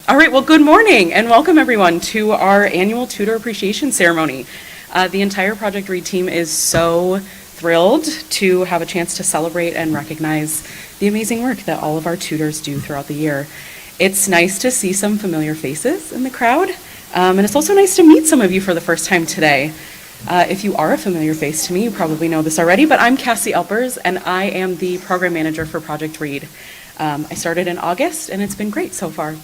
All right, well, good morning and welcome everyone to our annual Tutor Appreciation Ceremony. The entire Project Read team is so thrilled to have a chance to celebrate and recognize the amazing work that all of our tutors do throughout the year. It's nice to see some familiar faces in the crowd, and it's also nice to meet some of you for the first time today. If you are a familiar face to me, you probably know this already, but I'm Cassie Elpers, and I am the program manager for Project Read. I started in August, and it's been great so far.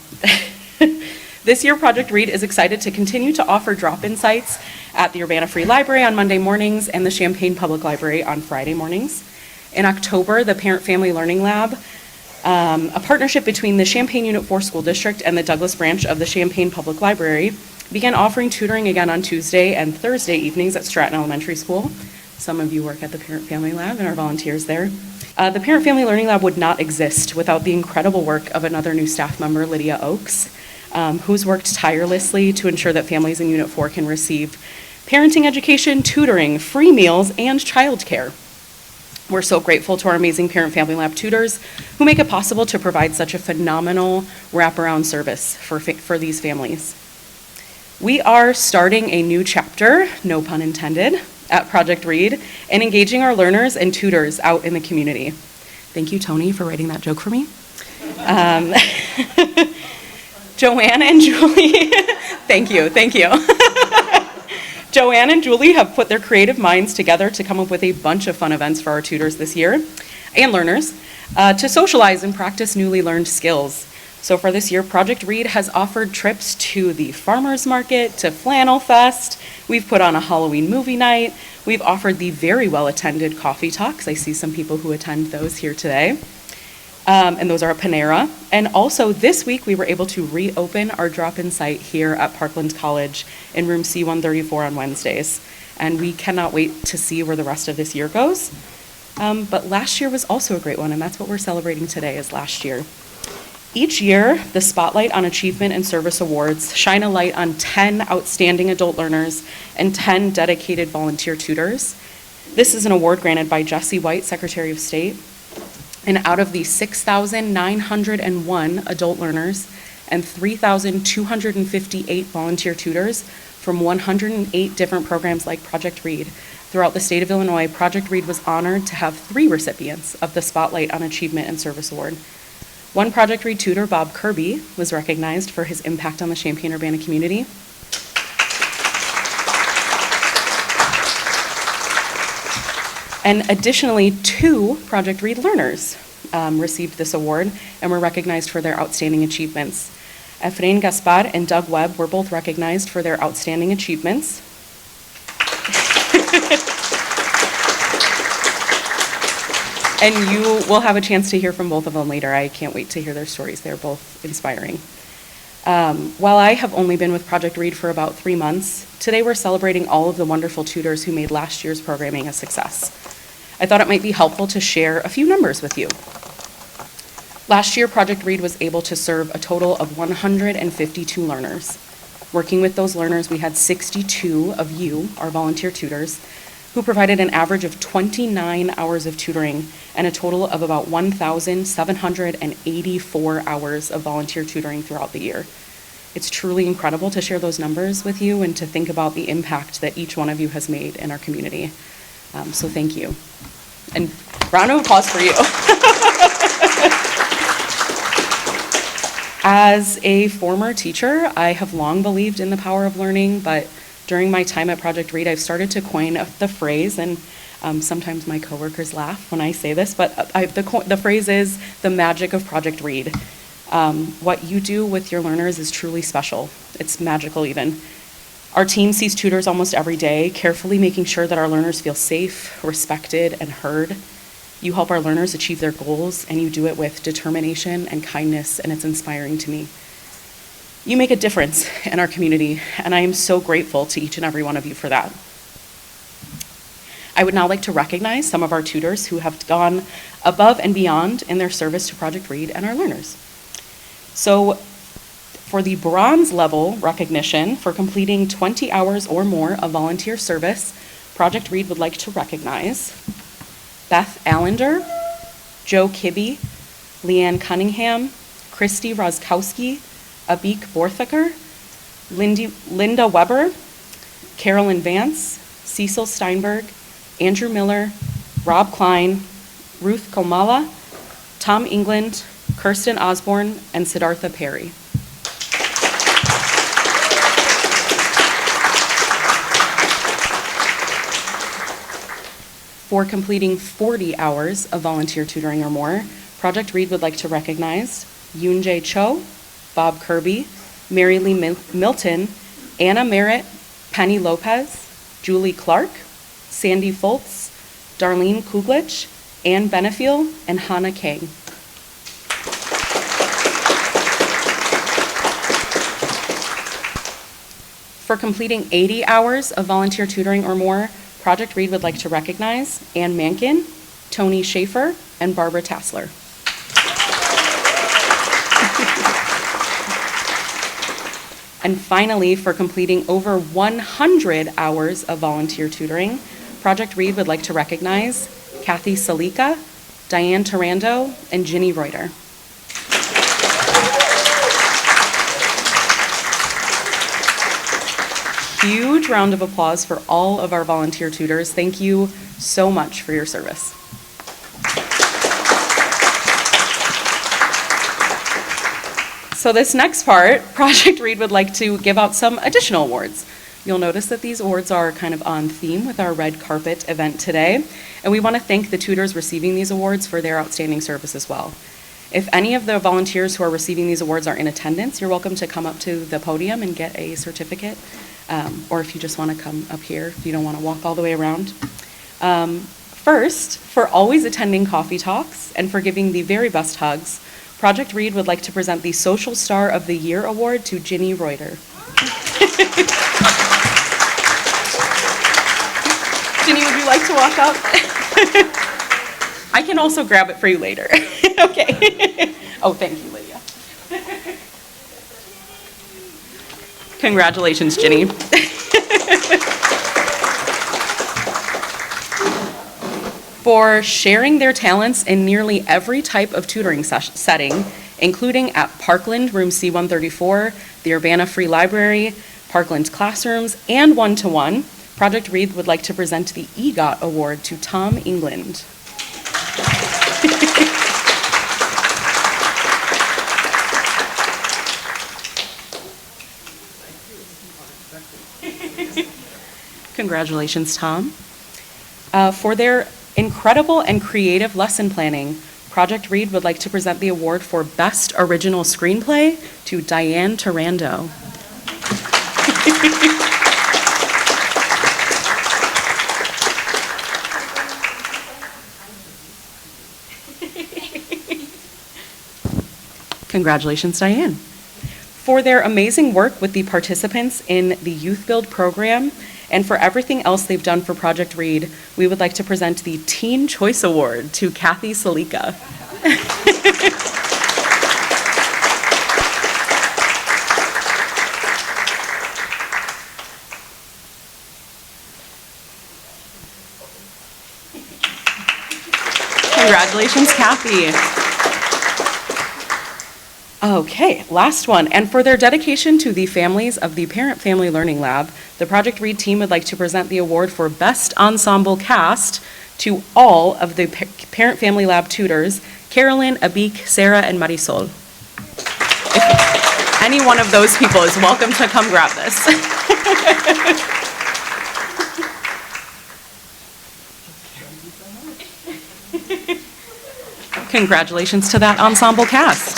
This year, Project Read is excited to continue to offer drop-in sites at the Urbana Free Library on Monday mornings and the Champaign Public Library on Friday mornings. In October, the Parent-Family Learning Lab, a partnership between the Champaign Unit 4 School District and the Douglas branch of the Champaign Public Library, began offering tutoring again on Tuesday and Thursday evenings at Stratton Elementary School. Some of you work at the Parent-Family Lab and are volunteers there. The Parent-Family Learning Lab would not exist without the incredible work of another new staff member, Lydia Oakes, who's worked tirelessly to ensure that families in Unit 4 can receive parenting education, tutoring, free meals, and childcare. We're so grateful to our amazing Parent-Family Lab tutors who make it possible to provide such a phenomenal wraparound service for these families. We are starting a new chapter, no pun intended, at Project Read and engaging our learners and tutors out in the community. Thank you, Tony, for writing that joke for me. Joanne and Julie, thank you. Joanne and Julie have put their creative minds together to come up with a bunch of fun events for our tutors this year and learners to socialize and practice newly learned skills. So for this year, Project Read has offered trips to the farmers market, to Flannel Fest. We've put on a Halloween movie night. We've offered the very well-attended coffee talks. I see some people who attend those here today. And those are at Panera. And also this week, we were able to reopen our drop-in site here at Parkland College in room C134 on Wednesdays. And we cannot wait to see where the rest of this year goes. But last year was also a great one, and that's what we're celebrating today is last year. Each year, the Spotlight on Achievement and Service Awards shine a light on 10 outstanding adult learners and 10 dedicated volunteer tutors. This is an award granted by Jesse White, Secretary of State. And out of the 6,901 adult learners and 3,258 volunteer tutors from 108 different programs like Project Read throughout the state of Illinois, Project Read was honored to have 3 recipients of the Spotlight on Achievement and Service Award. One Project Read tutor, Bob Kirby, was recognized for his impact on the Champaign-Urbana community. And additionally, 2 Project Read learners received this award and were recognized for their outstanding achievements. Efrain Gaspar and Doug Webb were both recognized for their outstanding achievements. And you will have a chance to hear from both of them later. I can't wait to hear their stories. They're both inspiring. While I have only been with Project Read for about 3 months, today we're celebrating all of the wonderful tutors who made last year's programming a success. I thought it might be helpful to share a few numbers with you. Last year, Project Read was able to serve a total of 152 learners. Working with those learners, we had 62 of you, our volunteer tutors, who provided an average of 29 hours of tutoring and a total of about 1,784 hours of volunteer tutoring throughout the year. It's truly incredible to share those numbers with you and to think about the impact that each one of you has made in our community. So thank you. And round of applause for you. As a former teacher, I have long believed in the power of learning, but during my time at Project Read, I've started to coin the phrase, and sometimes my coworkers laugh when I say this, but the phrase is the magic of Project Read. What you do with your learners is truly special. It's magical even. Our team sees tutors almost every day, carefully making sure that our learners feel safe, respected, and heard. You help our learners achieve their goals, and you do it with determination and kindness, and it's inspiring to me. You make a difference in our community, and I am so grateful to each and every one of you for that. I would now like to recognize some of our tutors who have gone above and beyond in their service to Project Read and our learners. So for the bronze level recognition for completing 20 hours or more of volunteer service, Project Read would like to recognize Beth Allender, Joe Kibbe, Leanne Cunningham, Christy Roskowski, Abik Borthaker, Linda Weber, Carolyn Vance, Cecil Steinberg, Andrew Miller, Rob Klein, Ruth Komala, Tom England, Kirsten Osborne, and Siddhartha Perry. For completing 40 hours of volunteer tutoring or more, Project Read would like to recognize Yoon Jae Cho, Bob Kirby, Mary Lee Milton, Anna Merritt, Penny Lopez, Julie Clark, Sandy Foltz, Darlene Kuglich, Ann Benefiel, and Hannah Kang. For completing 80 hours of volunteer tutoring or more, Project Read would like to recognize Ann Mankin, Tony Schaefer, and Barbara Tassler. And finally, for completing over 100 hours of volunteer tutoring, Project Read would like to recognize Kathy Salika, Diane Tarando, and Ginny Reuter. Huge round of applause for all of our volunteer tutors. Thank you so much for your service. So this next part, Project Read would like to give out some additional awards. You'll notice that these awards are kind of on theme with our red carpet event today, and we want to thank the tutors receiving these awards for their outstanding service as well. If any of the volunteers who are receiving these awards are in attendance, you're welcome to come up to the podium and get a certificate, or if you just want to come up here, if you don't want to walk all the way around. First, for always attending coffee talks and for giving the very best hugs, Project Read would like to present the Social Star of the Year Award to Ginny Reuter. Ginny, would you like to walk up? I can also grab it for you later. Okay. Oh, thank you, Lydia. Congratulations, Ginny. For sharing their talents in nearly every type of tutoring setting, including at Parkland, room C134, the Urbana Free Library, Parkland Classrooms, and one-to-one, Project Read would like to present the EGOT Award to Tom England. Congratulations, Tom. For their incredible and creative lesson planning, Project Read would like to present the award for Best Original Screenplay to Diane Tarando. Congratulations, Diane. For their amazing work with the participants in the Youth Build program and for everything else they've done for Project Read, we would like to present the Teen Choice Award to Kathy Salika. Congratulations, Kathy. Okay, last one. And for their dedication to the families of the Parent Family Learning Lab, the Project Read team would like to present the award for Best Ensemble Cast to all of the Parent Family Lab tutors, Carolyn, Abik, Sarah, and Marisol. If any one of those people is welcome to come grab this. Congratulations to that ensemble cast.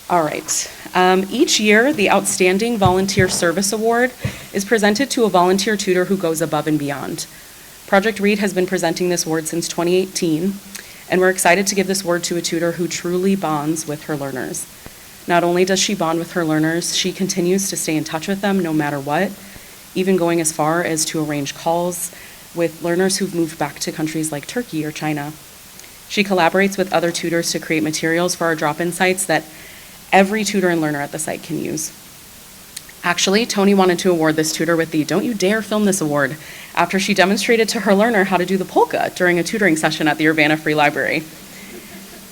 All right. Each year, the Outstanding Volunteer Service Award is presented to a volunteer tutor who goes above and beyond. Project Read has been presenting this award since 2018, and we're excited to give this award to a tutor who truly bonds with her learners. Not only does she bond with her learners, she continues to stay in touch with them no matter what, even going as far as to arrange calls with learners who've moved back to countries like Turkey or China. She collaborates with other tutors to create materials for our drop-in sites that every tutor and learner at the site can use. Actually, Tony wanted to award this tutor with the Don't You Dare Film This award after she demonstrated to her learner how to do the polka during a tutoring session at the Urbana Free Library.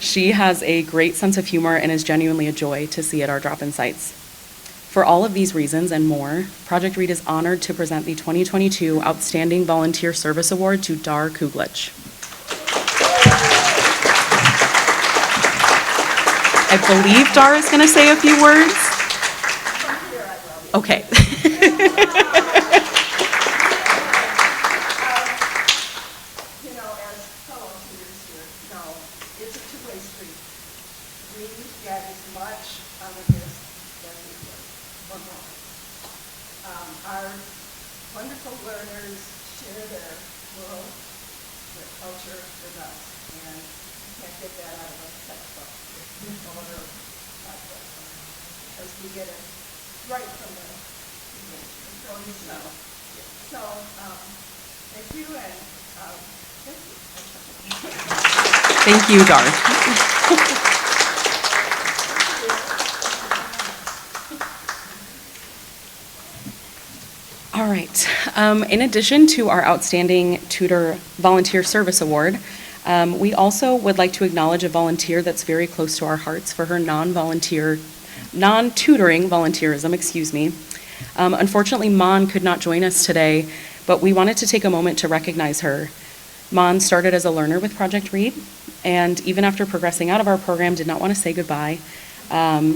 She has a great sense of humor and is genuinely a joy to see at our drop-in sites. For all of these reasons and more, Project Read is honored to present the 2022 Outstanding Volunteer Service Award to Dar Kuglich. I believe Dar is going to say a few words. Okay. As fellow tutors here know, it's a two-way street. We get as much out of this as we give, or more. Our wonderful learners share their world, their culture with us, and you can't get that out of a textbook or a because we get it right from the beginning. So, thank you, and thank you. Thank you, Dar. All right. In addition to our Outstanding Tutor Volunteer Service Award, we also would like to acknowledge a volunteer that's very close to our hearts for her non-tutoring volunteerism, Unfortunately, Mon could not join us today, but we wanted to take a moment to recognize her. Mon started as a learner with Project Read, and even after progressing out of our program, did not want to say goodbye.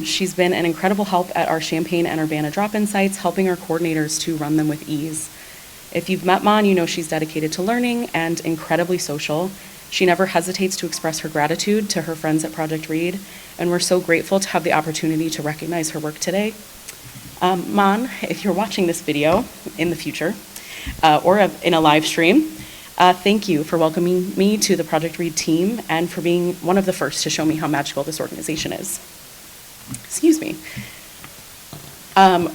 She's been an incredible help at our Champaign and Urbana drop-in sites, helping our coordinators to run them with ease. If you've met Mon, you know she's dedicated to learning and incredibly social. She never hesitates to express her gratitude to her friends at Project Read, and we're so grateful to have the opportunity to recognize her work today. Mon, if you're watching this video in the future, or in a live stream, thank you for welcoming me to the Project Read team and for being one of the first to show me how magical this organization is. Excuse me. I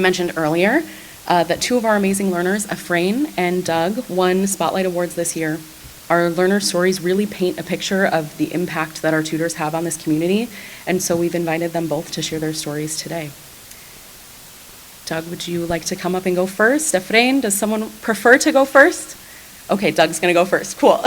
mentioned earlier that two of our amazing learners, Efrain and Doug, won Spotlight Awards this year. Our learner stories really paint a picture of the impact that our tutors have on this community, and so we've invited them both to share their stories today. Doug, would you like to come up and go first? Efrain, does someone prefer to go first? Okay, Doug's going to go first. Cool.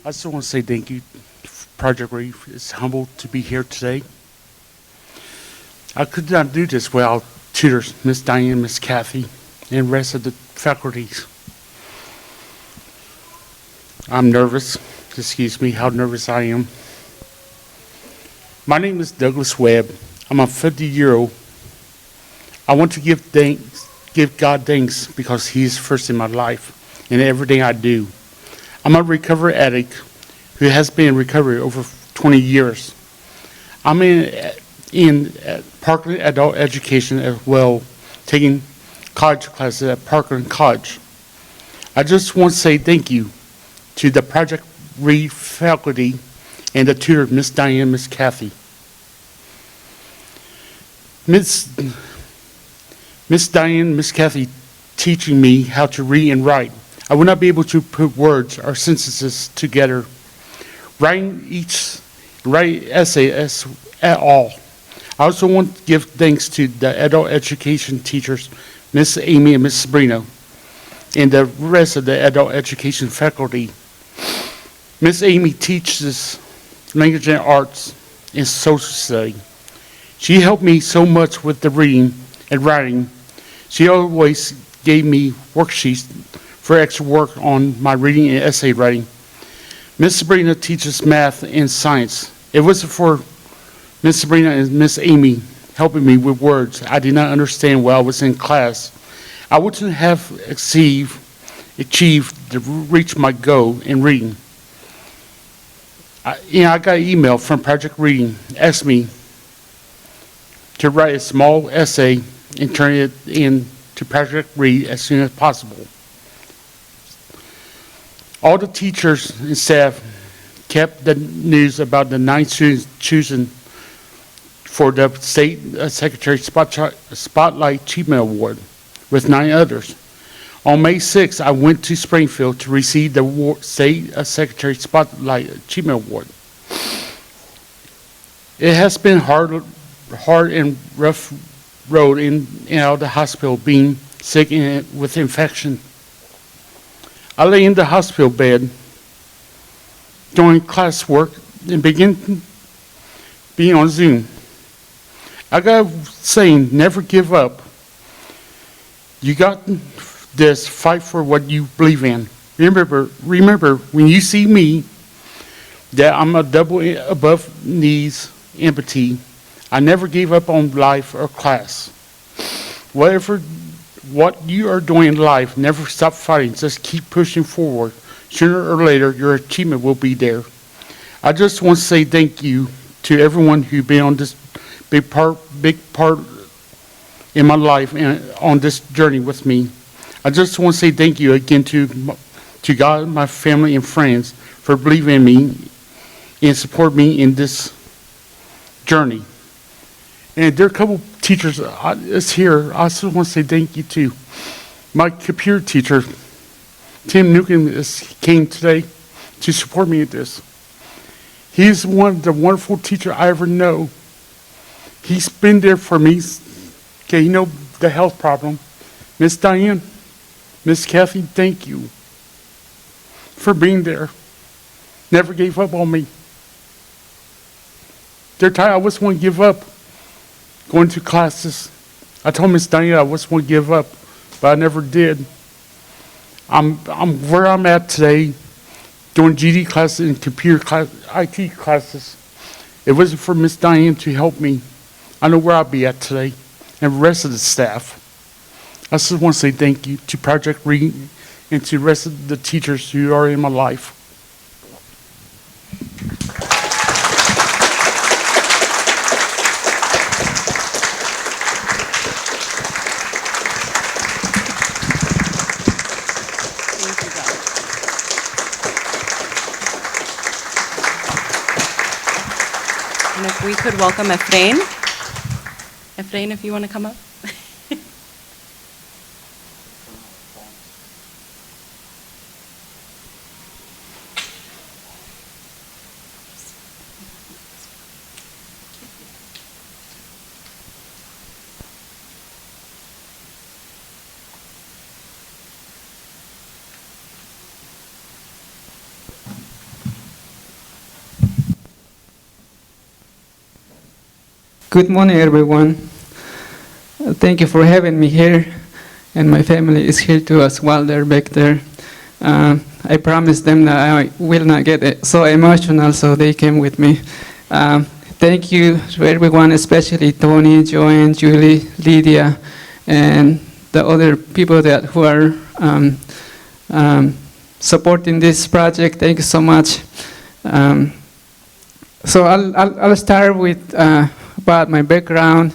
I just want to say thank you. Project Read is humbled to be here today. I could not do this without tutors, Miss Diane, Miss Kathy, and the rest of the faculties. I'm nervous. Excuse me how nervous I am. My name is Douglas Webb. I'm a 50-year-old. I want to give God thanks because He is first in my life and everything I do. I'm a recovery addict who has been in recovery over 20 years. I'm in Parkland Adult Education as well, taking college classes at Parkland College. I just want to say thank you to the Project Read faculty and the tutor, Miss Diane, Miss Kathy. Miss Diane, Miss Kathy teaching me how to read and write. I would not be able to put words or sentences together, writing essay at all. I also want to give thanks to the adult education teachers, Miss Amy and Miss Sabrina, and the rest of the adult education faculty. Miss Amy teaches language and arts and social study. She helped me so much with the reading and writing. She always gave me worksheets for extra work on my reading and essay writing. Miss Sabrina teaches math and science. If it wasn't for Miss Sabrina and Miss Amy helping me with words I did not understand while I was in class, I wouldn't have achieved to reach my goal in reading. I got an email from Project Reading asking me to write a small essay and turn it in to Project Read as soon as possible. All the teachers and staff kept the news about the 9 students chosen for the State Secretary Spotlight Achievement Award with 9 others. On May 6th, I went to Springfield to receive the State Secretary Spotlight Achievement Award. It has been hard and rough road in and out of the hospital, being sick with infection. I lay in the hospital bed doing classwork and began being on Zoom. I got saying, never give up. You got this, fight for what you believe in. Remember, when you see me, that I'm a double above knees empathy. I never gave up on life or class. What you are doing in life, never stop fighting. Just keep pushing forward. Sooner or later, your achievement will be there. I just want to say thank you to everyone who's been on this big part in my life and on this journey with me. I just want to say thank you again to God, my family, and friends for believing in me and support me in this journey. And there are a couple teachers that's here. I also want to say thank you to my computer teacher, Tim Newcomb, came today to support me at this. He's one of the wonderful teachers I ever know. He's been there for me. Okay, you know the health problem. Miss Diane, Miss Kathy, thank you for being there. Never gave up on me. There are times I just want to give up going to classes. I told Miss Diane I just want to give up, but I never did. I'm where I'm at today, doing GD classes and computer class, IT classes. If it wasn't for Miss Diane to help me, I know where I'd be at today, and the rest of the staff. I just want to say thank you to Project Read and to the rest of the teachers who are in my life. And if we could welcome Efrain. Efrain, if you want to come up. Good morning, everyone. Thank you for having me here, and my family is here too as well. They're back there. I promised them that I will not get so emotional, so they came with me. Thank you to everyone, especially Tony, Joanne, Julie, Lydia, and the other people who are supporting this project. Thank you so much. So I'll start with about my background.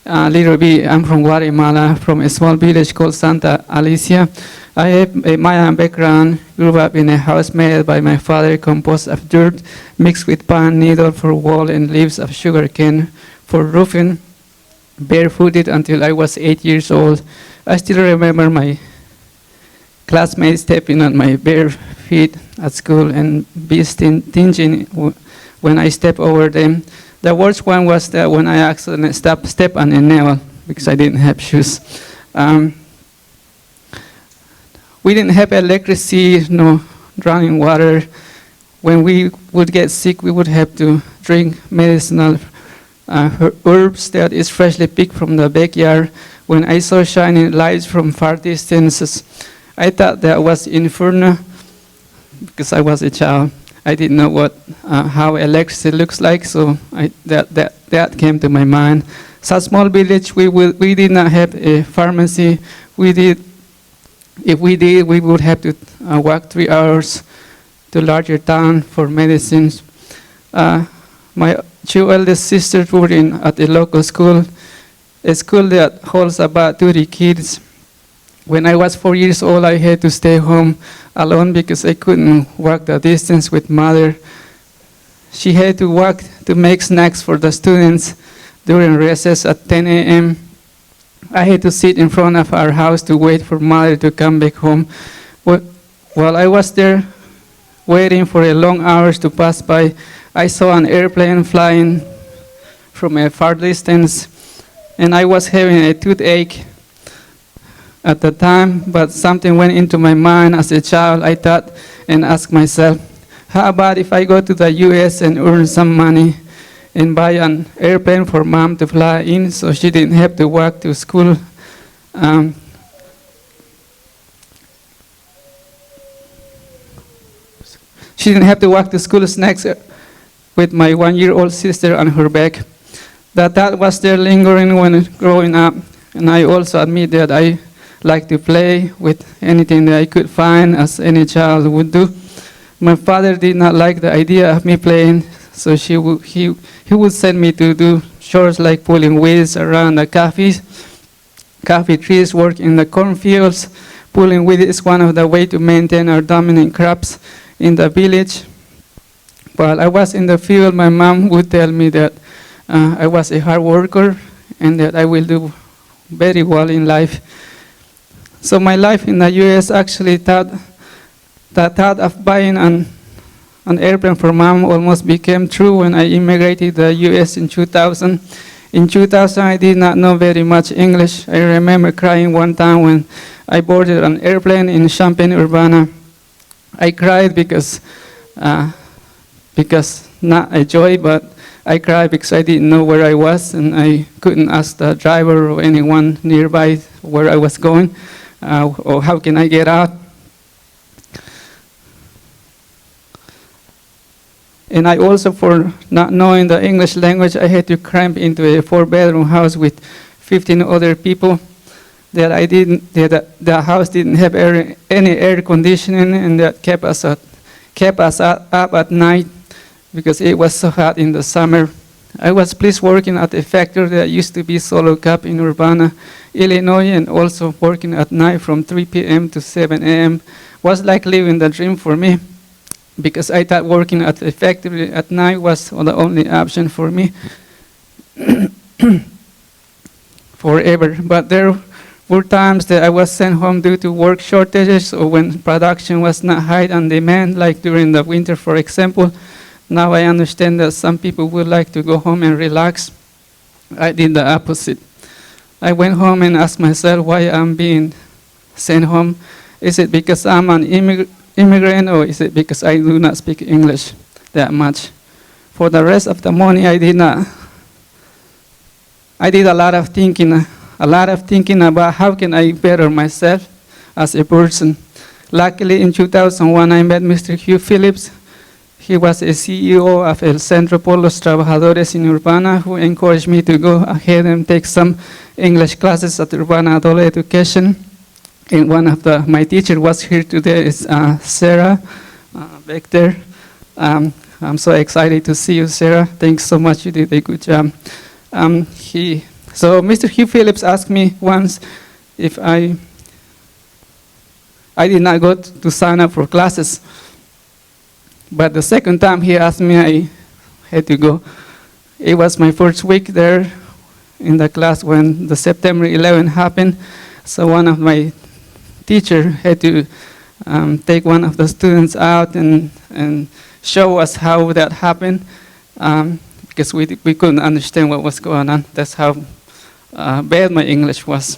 A little bit, I'm from Guatemala, from a small village called Santa Alicia. I have a Mayan background, grew up in a house made by my father, composed of dirt mixed with pine needle for wall and leaves of sugarcane for roofing, barefooted until I was 8 years old. I still remember my classmates stepping on my bare feet at school and be stinging when I step over them. The worst one was that when I accidentally step on a nail because I didn't have shoes. We didn't have electricity, no running water. When we would get sick, we would have to drink medicinal herbs that is freshly picked from the backyard. When I saw shining lights from far distances, I thought that was inferno because I was a child. I didn't know how electricity looks like, so that came to my mind. So small village, we did not have a pharmacy. If we did, we would have to walk 3 hours to larger town for medicines. My 2 eldest sisters were at a local school. a school that holds about 30 kids. When I was 4 years old, I had to stay home alone because I couldn't walk the distance with mother. She had to walk to make snacks for the students during recess at 10 a.m. I had to sit in front of our house to wait for mother to come back home. While I was there waiting for a long hours to pass by, I saw an airplane flying from a far distance, and I was having a toothache at the time, but something went into my mind as a child. I thought and asked myself, how about if I go to the US and earn some money and buy an airplane for mom to fly in so she didn't have to walk to school? She didn't have to walk to school next with my 1-year-old sister on her back. That thought was there lingering when growing up, and I also admit that I like to play with anything that I could find, as any child would do. My father did not like the idea of me playing, so he would send me to do chores like pulling weeds around the coffee trees, work in the cornfields. Pulling weeds is one of the ways to maintain our dominant crops in the village. While I was in the field, my mom would tell me that I was a hard worker and that I will do very well in life. So my life in the U.S. actually the thought of buying an airplane for mom almost became true when I immigrated to the U.S. in 2000. In 2000, I did not know very much English. I remember crying one time when I boarded an airplane in Champaign-Urbana. I cried because not a joy, but I cried because I didn't know where I was, and I couldn't ask the driver or anyone nearby where I was going, or how can I get out. And I also, for not knowing the English language, I had to cramp into a 4-bedroom house with 15 other people. The house didn't have any air conditioning, and that kept us up at night because it was so hot in the summer. I was pleased working at a factory that used to be Solo Cup in Urbana, Illinois, and also working at night from 3 p.m. to 7 a.m. was like living the dream for me, because I thought working at a factory at night was the only option for me forever. But there were times that I was sent home due to work shortages or when production was not high on demand, like during the winter, for example. Now I understand that some people would like to go home and relax. I did the opposite. I went home and asked myself why I'm being sent home. Is it because I'm an immigrant, or is it because I do not speak English that much? For the rest of the morning, I did a lot of thinking about how can I better myself as a person. Luckily, in 2001, I met Mr. Hugh Phillips. He was a CEO of El Centro por los Trabajadores in Urbana, who encouraged me to go ahead and take some English classes at Urbana Adult Education. And one of my teachers was here today, is Sarah back there. I'm so excited to see you, Sarah. Thanks so much, you did a good job. So Mr. Hugh Phillips asked me once if I did not go to sign up for classes. But the second time he asked me, I had to go. It was my first week there in the class when the September 11 happened. So one of my teachers had to take one of the students out and show us how that happened, because we couldn't understand what was going on. That's how bad my English was.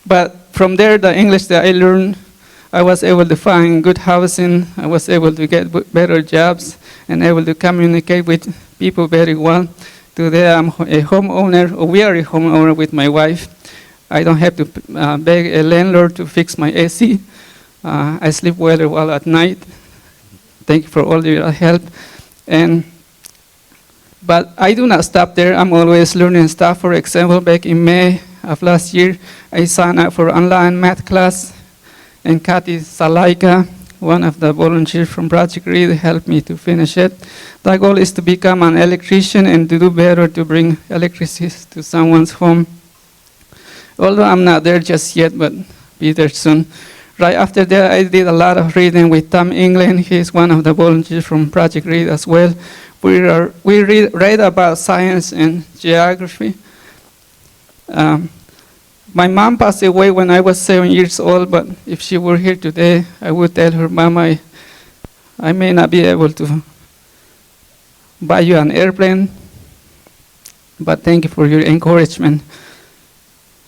But from there, the English that I learned, I was able to find good housing, I was able to get better jobs, and able to communicate with people very well. Today, I'm a homeowner, or we are a homeowner with my wife. I don't have to beg a landlord to fix my AC. I sleep well at night. Thank you for all your help. But I do not stop there. I'm always learning stuff. For example, back in May of last year, I signed up for online math class, and Kathy Salaika one of the volunteers from Project Read helped me to finish it. The goal is to become an electrician and to do better to bring electricity to someone's home. Although I'm not there just yet, but be there soon. Right after that, I did a lot of reading with Tom England. He's one of the volunteers from Project Read as well. We read about science and geography. My mom passed away when I was 7 years old, but if she were here today, I would tell her, Mama, I may not be able to buy you an airplane, but thank you for your encouragement.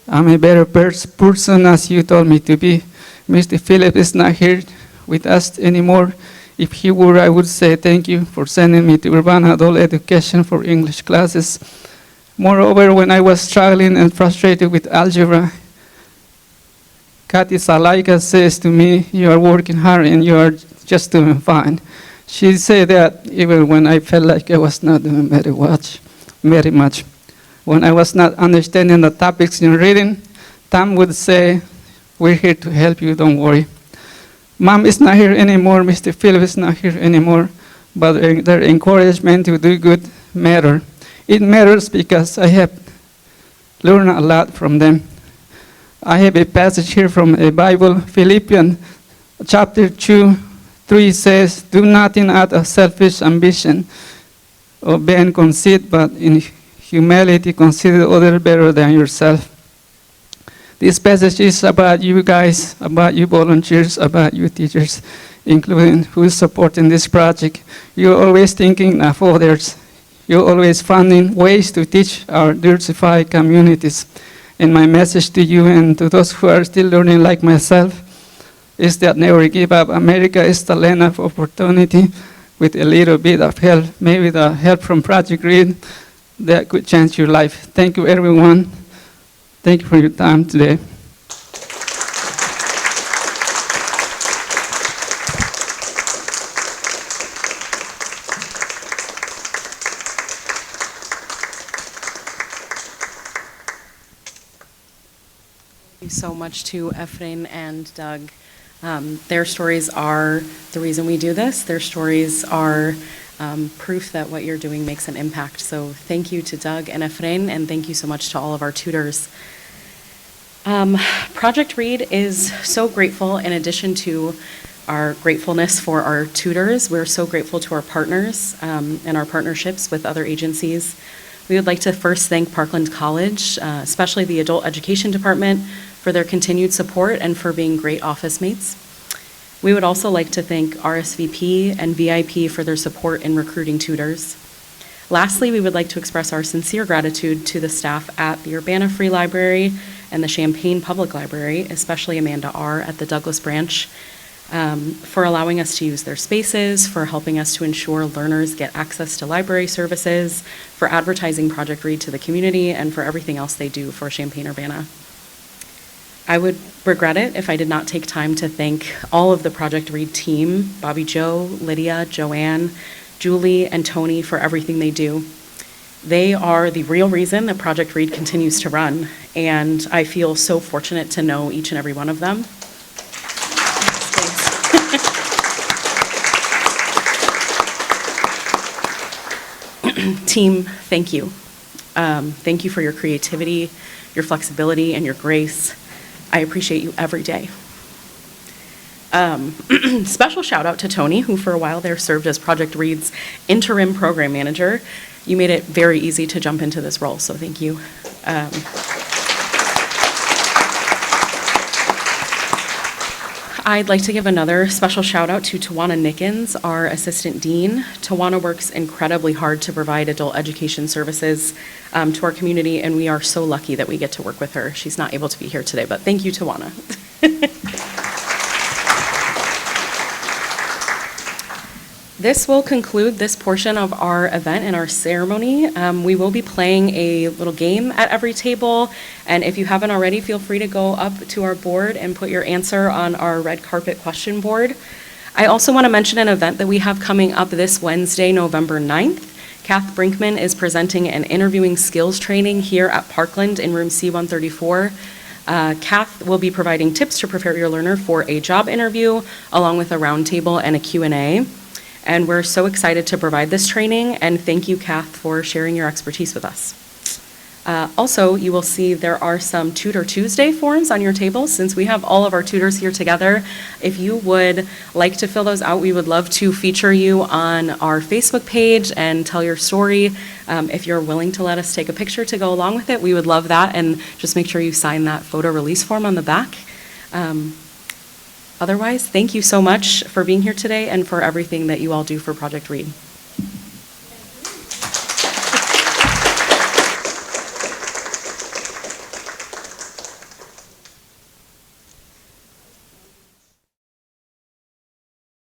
I'm a better person as you told me to be. Mr. Philip is not here with us anymore. If he were, I would say thank you for sending me to Urbana Adult Education for English classes. Moreover, when I was struggling and frustrated with algebra, Kathy Salaika says to me, you are working hard and you are just doing fine. She said that even when I felt like I was not doing very much. When I was not understanding the topics in reading, Tom would say, we're here to help you, don't worry. Mom is not here anymore, Mr. Philip is not here anymore, but their encouragement to do good matter. It matters because I have learned a lot from them. I have a passage here from a Bible, Philippians chapter 2:3 says, do nothing out of selfish ambition or vain conceit, but in humility consider others better than yourself. This passage is about you guys, about you volunteers, about you teachers, including who is supporting this project. You're always thinking of others. You're always finding ways to teach our diversified communities. And my message to you and to those who are still learning like myself is that never give up. America is the land of opportunity. With a little bit of help, maybe the help from Project Read, that could change your life. Thank you, everyone. Thank you for your time today. Thank you so much to Efrain and Doug. Their stories are the reason we do this. Their stories are proof that what you're doing makes an impact. So thank you to Doug and Efrain, and thank you so much to all of our tutors. Project Read is so grateful. In addition to our gratefulness for our tutors, we're so grateful to our partners and our partnerships with other agencies. We would like to first thank Parkland College, especially the Adult Education Department, for their continued support and for being great office mates. We would also like to thank RSVP and VIP for their support in recruiting tutors. Lastly, we would like to express our sincere gratitude to the staff at the Urbana Free Library and the Champaign Public Library, especially Amanda R. at the Douglas Branch, for allowing us to use their spaces, for helping us to ensure learners get access to library services, for advertising Project Read to the community, and for everything else they do for Champaign-Urbana. I would regret it if I did not take time to thank all of the Project Read team, Bobby Joe, Lydia, Joanne, Julie, and Tony for everything they do. They are the real reason that Project Read continues to run, and I feel so fortunate to know each and every one of them. Team, thank you. Thank you for your creativity, your flexibility, and your grace. I appreciate you every day. Special shout out to Tony, who for a while there served as Project Read's interim program manager. You made it very easy to jump into this role, so thank you. I'd like to give another special shout out to Tawana Nickens, our assistant dean. Tawana works incredibly hard to provide adult education services to our community, and we are so lucky that we get to work with her. She's not able to be here today, but thank you, Tawana. This will conclude this portion of our event and our ceremony. We will be playing a little game at every table, and if you haven't already, feel free to go up to our board and put your answer on our red carpet question board. I also want to mention an event that we have coming up this Wednesday, November 9th. Kath Brinkman is presenting an interviewing skills training here at Parkland in room C134. Kath will be providing tips to prepare your learner for a job interview, along with a roundtable and a Q&A. And we're so excited to provide this training, and thank you, Kath, for sharing your expertise with us. Also, you will see there are some Tutor Tuesday forms on your table. Since we have all of our tutors here together, if you would like to fill those out, we would love to feature you on our Facebook page and tell your story. If you're willing to let us take a picture to go along with it, we would love that, and just make sure you sign that photo release form on the back. Otherwise, thank you so much for being here today and for everything that you all do for Project Read.